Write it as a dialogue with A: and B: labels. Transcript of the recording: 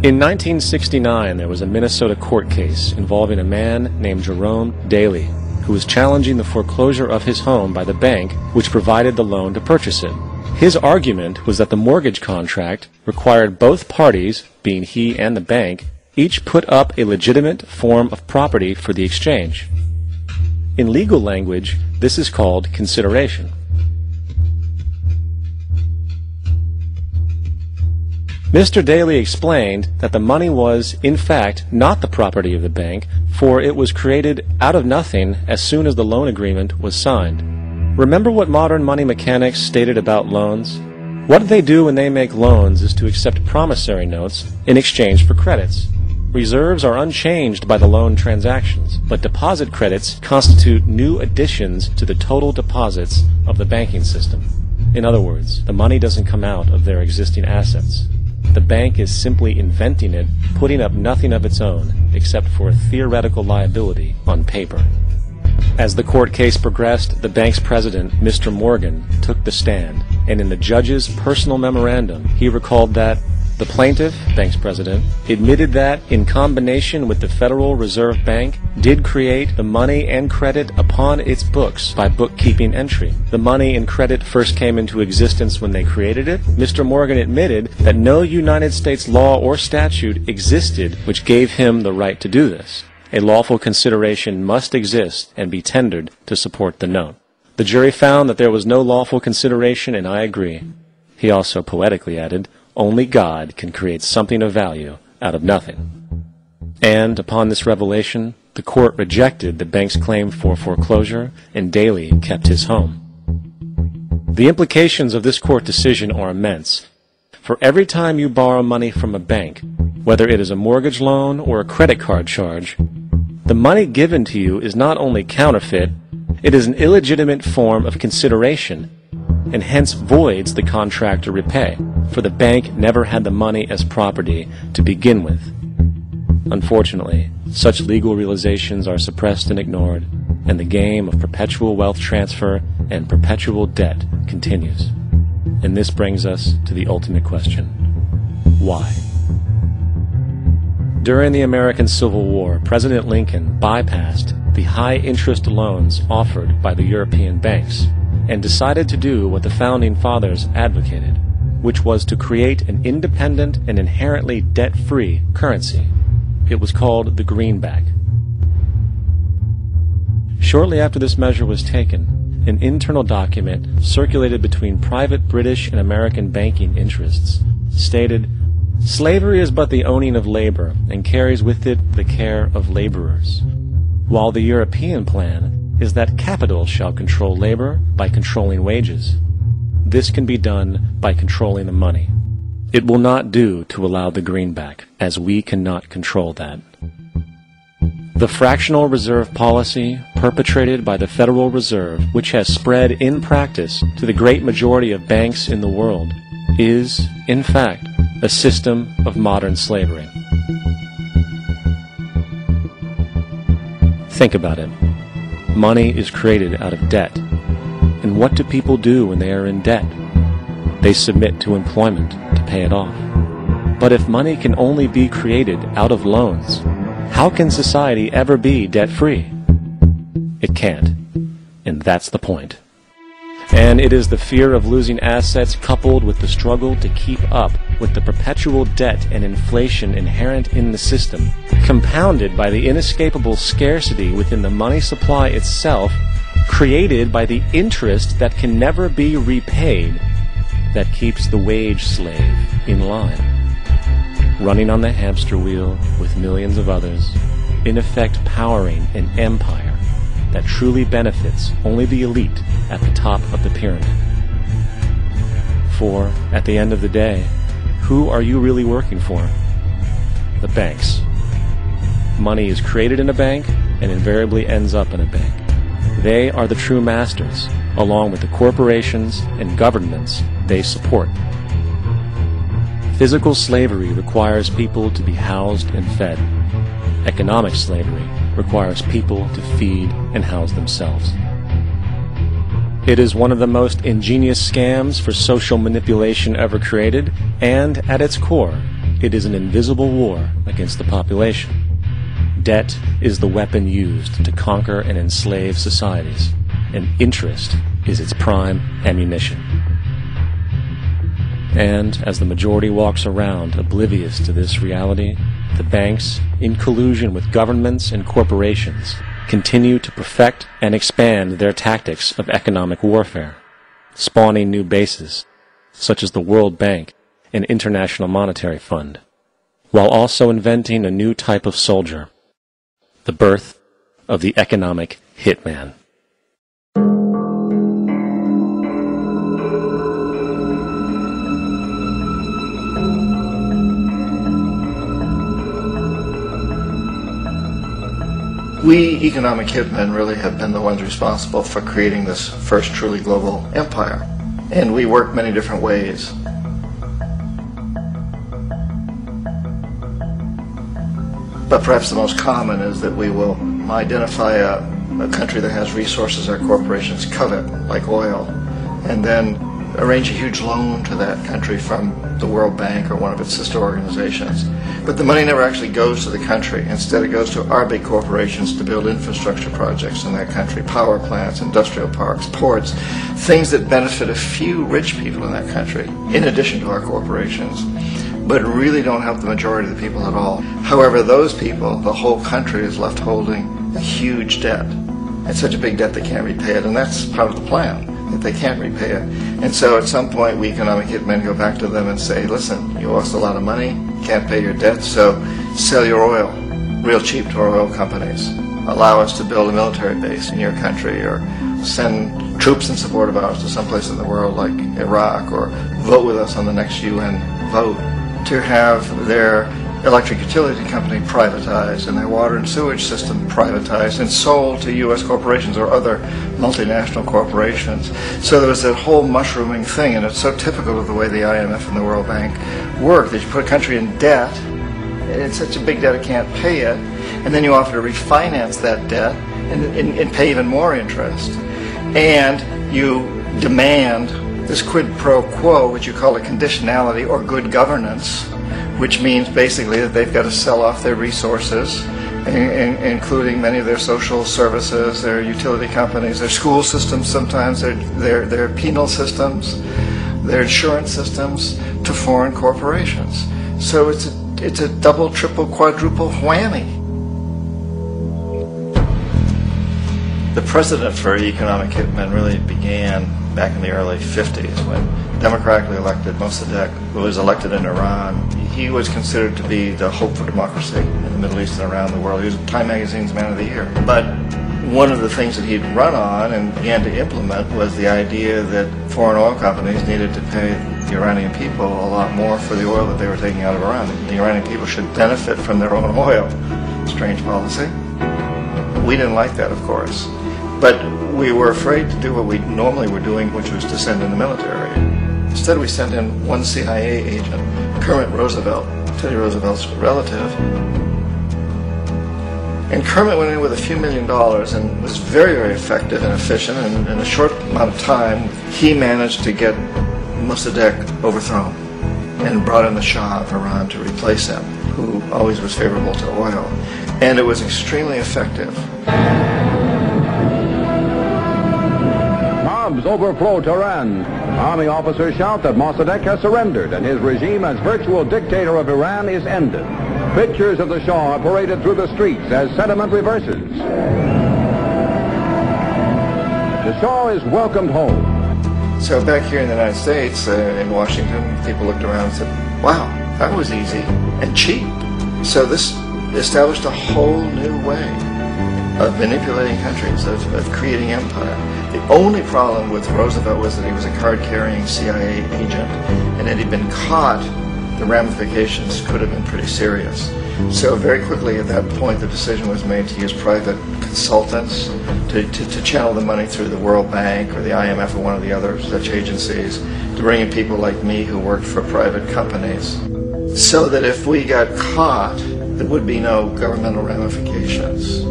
A: In 1969, there was a Minnesota court case involving a man named Jerome Daly, who was challenging the foreclosure of his home by the bank which provided the loan to purchase it. His argument was that the mortgage contract required both parties, being he and the bank, each put up a legitimate form of property for the exchange. In legal language, this is called consideration. Mr. Daly explained that the money was, in fact, not the property of the bank, for it was created out of nothing as soon as the loan agreement was signed. Remember what modern money mechanics stated about loans? What they do when they make loans is to accept promissory notes in exchange for credits. Reserves are unchanged by the loan transactions, but deposit credits constitute new additions to the total deposits of the banking system. In other words, the money doesn't come out of their existing assets. The bank is simply inventing it, putting up nothing of its own, except for a theoretical liability on paper. As the court case progressed, the bank's president, Mr. Morgan, took the stand, and in the judge's personal memorandum, he recalled that the plaintiff, bank's president, admitted that, in combination with the Federal Reserve Bank, did create the money and credit upon its books by bookkeeping entry. The money and credit first came into existence when they created it. Mr. Morgan admitted that no United States law or statute existed which gave him the right to do this. A lawful consideration must exist and be tendered to support the note. The jury found that there was no lawful consideration, and I agree. He also poetically added, "Only God can create something of value out of nothing." And upon this revelation, the court rejected the bank's claim for foreclosure, and Daly kept his home. The implications of this court decision are immense. For every time you borrow money from a bank, whether it is a mortgage loan or a credit card charge, the money given to you is not only counterfeit, it is an illegitimate form of consideration, and hence voids the contract to repay, for the bank never had the money as property to begin with. Unfortunately, such legal realizations are suppressed and ignored, and the game of perpetual wealth transfer and perpetual debt continues. And this brings us to the ultimate question: why? During the American Civil War, President Lincoln bypassed the high-interest loans offered by the European banks and decided to do what the Founding Fathers advocated, which was to create an independent and inherently debt-free currency. It was called the greenback. Shortly after this measure was taken, an internal document circulated between private British and American banking interests stated, "Slavery is but the owning of labor, and carries with it the care of laborers, while the European plan is that capital shall control labor by controlling wages. This can be done by controlling the money. It will not do to allow the greenback, as we cannot control that." The fractional reserve policy perpetrated by the Federal Reserve, which has spread in practice to the great majority of banks in the world, is, in fact, a system of modern slavery. Think about it. Money is created out of debt. And what do people do when they are in debt? They submit to employment to pay it off. But if money can only be created out of loans, how can society ever be debt-free? It can't. And that's the point. And it is the fear of losing assets coupled with the struggle to keep up with the perpetual debt and inflation inherent in the system, compounded by the inescapable scarcity within the money supply itself, created by the interest that can never be repaid, that keeps the wage slave in line, running on the hamster wheel with millions of others, in effect powering an empire that truly benefits only the elite at the top of the pyramid. For, at the end of the day, who are you really working for? The banks. Money is created in a bank and invariably ends up in a bank. They are the true masters, along with the corporations and governments they support. Physical slavery requires people to be housed and fed. Economic slavery requires people to feed and house themselves. It is one of the most ingenious scams for social manipulation ever created, and at its core, it is an invisible war against the population. Debt is the weapon used to conquer and enslave societies, and interest is its prime ammunition. And as the majority walks around oblivious to this reality, the banks, in collusion with governments and corporations, continue to perfect and expand their tactics of economic warfare, spawning new bases, such as the World Bank and International Monetary Fund, while also inventing a new type of soldier, the birth of the economic hitman.
B: We economic hitmen really have been the ones responsible for creating this first truly global empire. And we work many different ways. But perhaps the most common is that we will identify a country that has resources our corporations covet, like oil, and then arrange a huge loan to that country from the World Bank or one of its sister organizations. But the money never actually goes to the country. Instead, it goes to our big corporations to build infrastructure projects in that country, power plants, industrial parks, ports, things that benefit a few rich people in that country, in addition to our corporations, but really don't help the majority of the people at all. However, those people, the whole country is left holding a huge debt. It's such a big debt they can't repay it, and that's part of the plan, that they can't repay it. And so at some point, we economic hitmen go back to them and say, listen, you owe us a lot of money, can't pay your debt, so sell your oil real cheap to our oil companies. Allow us to build a military base in your country, or send troops in support of ours to someplace in the world like Iraq, or vote with us on the next UN vote, to have their electric utility company privatized and their water and sewage system privatized and sold to U.S. corporations or other multinational corporations. So there was that whole mushrooming thing, and it's so typical of the way the IMF and the World Bank work, that you put a country in debt, it's such a big debt it can't pay it, and then you offer to refinance that debt and pay even more interest. And you demand this quid pro quo, which you call a conditionality or good governance, which means basically that they've got to sell off their resources, including many of their social services, their utility companies, their school systems sometimes, their penal systems, their insurance systems, to foreign corporations. So it's a double, triple, quadruple whammy. The precedent for economic hitmen really began back in the early 50s when democratically elected Mossadegh, who was elected in Iran. He was considered to be the hope for democracy in the Middle East and around the world. He was Time Magazine's Man of the Year. But one of the things that he'd run on and began to implement was the idea that foreign oil companies needed to pay the Iranian people a lot more for the oil that they were taking out of Iran. The Iranian people should benefit from their own oil. Strange policy. We didn't like that, of course. But we were afraid to do what we normally were doing, which was to send in the military. Instead, we sent in one CIA agent, Kermit Roosevelt, Teddy Roosevelt's relative. And Kermit went in with a few $1 million and was very, very effective and efficient. And in a short amount of time, he managed to get Mossadegh overthrown and brought in the Shah of Iran to replace him, who always was favorable to oil. And it was extremely effective.
C: Mobs overflow Tehran. Army officers shout that Mossadegh has surrendered and his regime as virtual dictator of Iran is ended. Pictures of the Shah are paraded through the streets as sentiment reverses. The Shah is welcomed home.
B: So back here in the United States, in Washington, people looked around and said, wow, that was easy and cheap. So this established a whole new way of manipulating countries, of creating empire. The only problem with Roosevelt was that he was a card-carrying CIA agent, and had he been caught, the ramifications could have been pretty serious. So very quickly at that point, the decision was made to use private consultants to channel the money through the World Bank or the IMF or one of the other such agencies, to bring in people like me who worked for private companies, so that if we got caught, there would be no governmental ramifications.